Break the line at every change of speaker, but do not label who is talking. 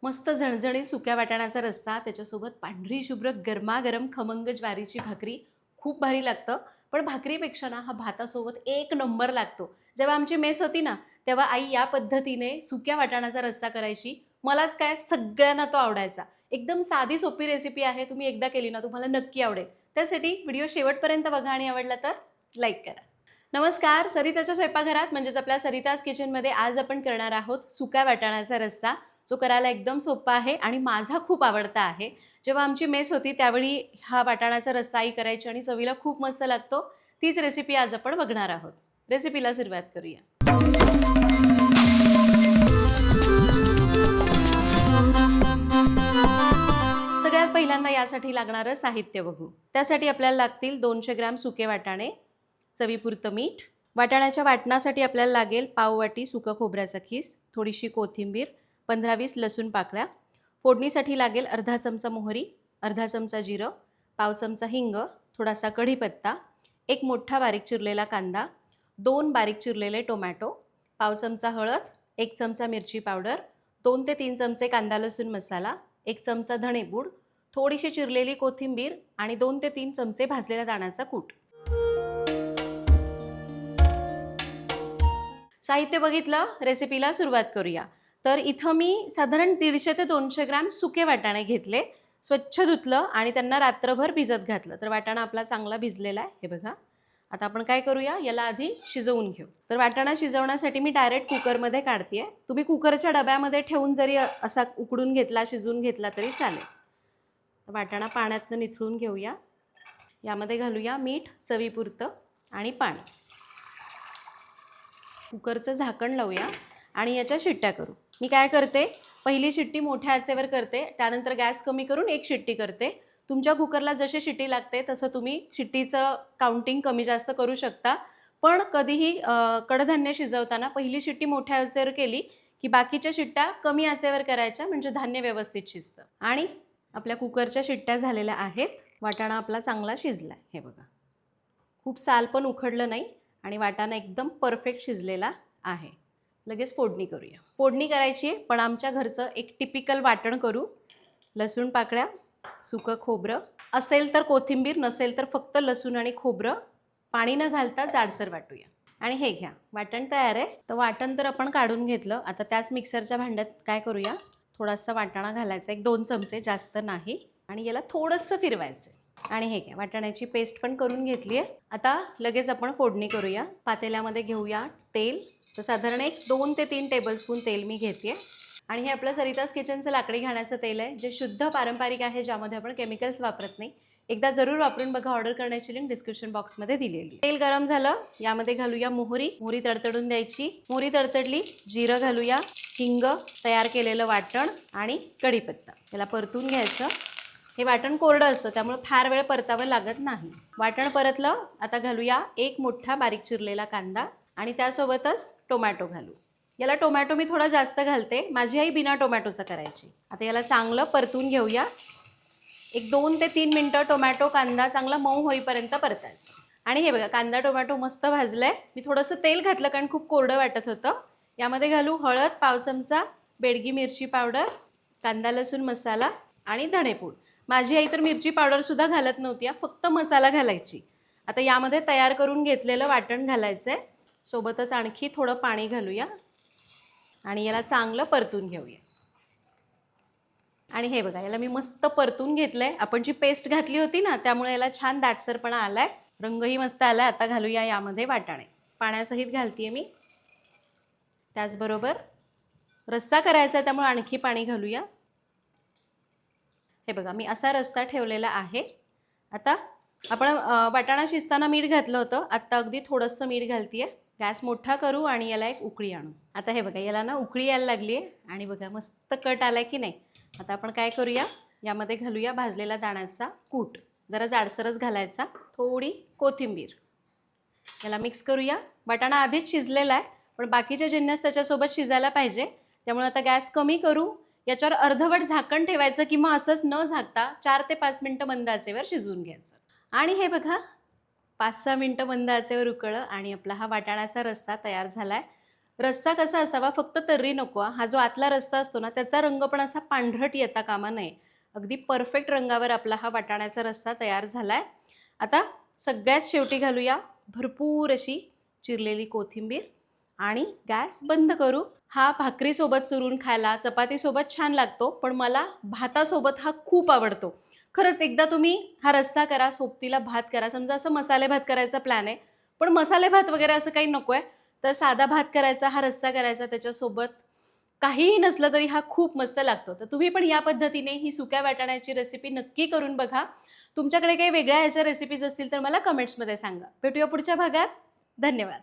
मस्त झणझणीत सुक्या वाटाण्याचा रस्सा, त्याच्यासोबत पांढरी शुभ्र गरमागरम खमंग ज्वारीची भाकरी खूप भारी लागतं. पण भाकरीपेक्षा ना हा भातासोबत एक नंबर लागतो. जेव्हा आमची मेस होती ना, तेव्हा आई या पद्धतीने सुक्या वाटाण्याचा रस्सा करायची. मलाच काय, सगळ्यांना तो आवडायचा. एकदम साधी सोपी रेसिपी आहे. तुम्ही एकदा केली ना तुम्हाला नक्की आवडेल. त्यासाठी व्हिडिओ शेवटपर्यंत बघा आणि आवडला तर लाईक करा. नमस्कार, सरिताच्या स्वयंपाकघरात म्हणजेच आपल्या सरिताज किचनमध्ये आज आपण करणार आहोत सुक्या वाटाण्याचा रस्सा, जो करायला एकदम सोपा आहे आणि माझा खूप आवडता आहे. जेव्हा आमची मेस होती त्यावेळी हा वाटाण्याचा रस्सा आई करायची आणि चवीला खूप मस्त लागतो. तीच रेसिपी आज आपण बघणार आहोत. रेसिपीला सुरुवात करूया. सगळ्यात पहिल्यांदा यासाठी लागणारं साहित्य बघू. त्यासाठी आपल्याला लागतील 200 ग्रॅम सुके वाटाणे, चवीपुरतं मीठ. वाटाण्याच्या वाटणासाठी आपल्याला लागेल पाव वाटी सुकं खोबऱ्याचा खीस, थोडीशी कोथिंबीर, 15-20 लसूण पाकळ्या. फोडणीसाठी लागेल अर्धा चमचा मोहरी, अर्धा चमचा जिरं, पाव चमचा हिंग, थोडासा कढीपत्ता, एक मोठा बारीक चिरलेला कांदा, 2 बारीक चिरलेले टोमॅटो, पाव चमचा हळद, 1 चमचा मिरची पावडर, 2 ते 3 चमचे कांदा लसूण मसाला, 1 चमचा धणेपूड, थोडीशी चिरलेली कोथिंबीर आणि 2 ते 3 चमचे भाजलेल्या दाण्याचा कूट. साहित्य बघितलं, रेसिपीला सुरुवात करूया. तर इथं मी साधारण 150 ते 200 ग्रॅम सुके वाटाणे घेतले, स्वच्छ धुतलं आणि त्यांना रात्रभर भिजत घातलं. तर वाटाणा आपला चांगला भिजलेला आहे, हे बघा. आता आपण काय करूया, याला आधी शिजवून घेऊ. तर वाटाणा शिजवण्यासाठी मी डायरेक्ट कुकरमध्ये काढते. तुम्ही कुकरच्या डब्यामध्ये ठेवून जरी असा उकडून घेतला, शिजवून घेतला तरी चालेल. तर वाटाणा पाण्यातनं निथळून घेऊया. यामध्ये घालूया मीठ चवीपुरतं आणि पाणी. कुकरचं झाकण लावूया आणि याच्या शिट्ट्या करू. मी काय करते, पहिली शिट्टी मोठ्या आचेवर करते, त्यानंतर गॅस कमी करून एक शिट्टी करते. तुमच्या कुकरला जशी शिट्टी लागते तसं तुम्ही शिट्टीचं काउंटिंग कमी जास्त करू शकता. पण कधीही कडधान्य शिजवताना पहिली शिट्टी मोठ्या आचेवर केली की बाकीच्या शिट्ट्या कमी आचेवर करायच्या, म्हणजे धान्य व्यवस्थित शिजतं. आणि आपल्या कुकरच्या शिट्ट्या झालेल्या आहेत. वाटाणा आपला चांगला शिजला आहे, हे बघा. खूप साल पण उखडलं नाही आणि वाटाणा एकदम परफेक्ट शिजलेला आहे. लगेच फोडणी करूया. फोडणी करायची आहे, पण आमच्या घरचं एक टिपिकल वाटण करू. लसूण पाकळ्या, सुकं खोबरं, असेल तर कोथिंबीर, नसेल तर फक्त लसूण आणि खोबरं. पाणी न घालता जाडसर वाटूया. आणि हे घ्या, वाटण तयार आहे. तर वाटण तर आपण काढून घेतलं. आता त्याच मिक्सरच्या भांड्यात काय करूया, थोडासा वाटाणा घालायचा, 1-2 चमचे, जास्त नाही. आणि याला थोडंसं फिरवायचं. आणि हे घ्या, वाटाण्याची पेस्ट पण करून घेतली आहे. आता लगेच आपण फोडणी करूया. पातेल्यामध्ये घेऊया तेल. तर साधारण 2 ते 3 टेबलस्पून तेल मी घेते. आणि हे आपलं सरिताज किचनचं लाकडी घाण्याचं तेल आहे, जे शुद्ध पारंपरिक आहे, ज्यामध्ये आपण केमिकल्स वापरत नाही. एकदा जरूर वापरून बघा. ऑर्डर करण्याची लिंक डिस्क्रिप्शन बॉक्समध्ये दिलेली. तेल गरम झालं, यामध्ये घालूया मोहरी. मोहरी तडतडून द्यायची. मोहरी तडतडली, जिरं घालूया, हिंग, तयार केलेलं वाटण आणि कढीपत्ता. याला परतून घ्यायचं. हे वाटण कोरडं असतं, त्यामुळे फार वेळ परतावं लागत नाही. वाटण परतलं, आता घालूया एक मोठा बारीक चिरलेला कांदा आणि त्यासोबतच टोमॅटो घालू. याला टोमॅटो मी थोडा जास्त घालते, माझी आई बिना टोमॅटोचं करायची. आता याला चांगलं परतून घेऊया. 2 ते 3 मिनटं टोमॅटो कांदा चांगला मऊ होईपर्यंत परतायचं. आणि हे बघा, कांदा टोमॅटो मस्त भाजलाय. मी थोडंसं तेल घातलं कारण खूप कोरडं वाटत होतं. यामध्ये घालू हळद पाव चमचा, बेडगी मिरची पावडर, कांदा लसूण मसाला आणि धणेपूड. माझी आई तर मिरची पावडरसुद्धा घालत नव्हती, फक्त मसाला घालायची. आता यामध्ये तयार करून घेतलेलं वाटण घालायचं आहे. सोबतच आणखी थोडं पाणी घालूया आणि याला चांगलं परतून घेऊया. आणि हे बघा, याला मी मस्त परतून घेतलं आहे. आपण जी पेस्ट घातली होती ना, त्यामुळे याला छान दाटसरपणा आला आहे, रंगही मस्त आला आहे. आता घालूया यामध्ये वाटाणे. पाण्यासहित घालते मी. त्याचबरोबर रस्सा करायचा आहे, त्यामुळे आणखी पाणी घालूया. हे बघा, मी असा रस्सा ठेवलेला आहे. आता आपण वाटाणा शिजताना मीठ घातलं होतं, आत्ता अगदी थोडंसं मीठ घालते आहे. गॅस मोठा करू आणि याला एक उकळी आणू. आता हे बघा, याला ना उकळी यायला लागली आहे आणि बघा मस्त कट आला की नाही. आता आपण काय करूया, यामध्ये घालूया भाजलेला दाण्याचा कूट. जरा जाडसरच घालायचा. थोडी कोथिंबीर. याला मिक्स करूया. वाटाणा आधीच शिजलेला आहे, पण बाकीचे जिन्नस त्याच्यासोबत शिजायला पाहिजे, त्यामुळे आता गॅस कमी करू. याच्यावर अर्धवट झाकण ठेवायचं किंवा असंच न झाकता 4 ते 5 मिनटं मंद आचेवर शिजवून घ्यायचं. आणि हे बघा, 5-6 मिनटं मंद आचेवर उकळलं आणि आपला हा वाटाण्याचा रस्सा तयार झाला आहे. रस्सा कसा असावा, फक्त तर्री नको हा जो आतला रस्सा असतो ना त्याचा रंग पण असा पांढरट येता कामा नये. अगदी परफेक्ट रंगावर आपला हा वाटाण्याचा रस्सा तयार झालाय. आता सगळ्यात शेवटी घालूया भरपूर अशी चिरलेली कोथिंबीर आणि गॅस बंद करू. हा भाकरीसोबत चुरून खायला, चपातीसोबत छान लागतो, पण मला भातासोबत हा खूप आवडतो. खरंच एकदा तुम्ही हा रस्सा करा, सोबतीला भात करा. समजा असं मसाले भात करायचा प्लॅन आहे, पण मसाले भात वगैरे असं काही नको आहे, तर साधा भात करायचा, हा रस्सा करायचा, त्याच्यासोबत काहीही नसलं तरी हा खूप मस्त लागतो. तर तुम्ही पण या पद्धतीने ही सुक्या वाटाण्याची रेसिपी नक्की करून बघा. तुमच्याकडे काही वेगळ्या ह्याच्या रेसिपीज असतील तर मला कमेंट्समध्ये सांगा. भेटूया पुढच्या भागात. धन्यवाद.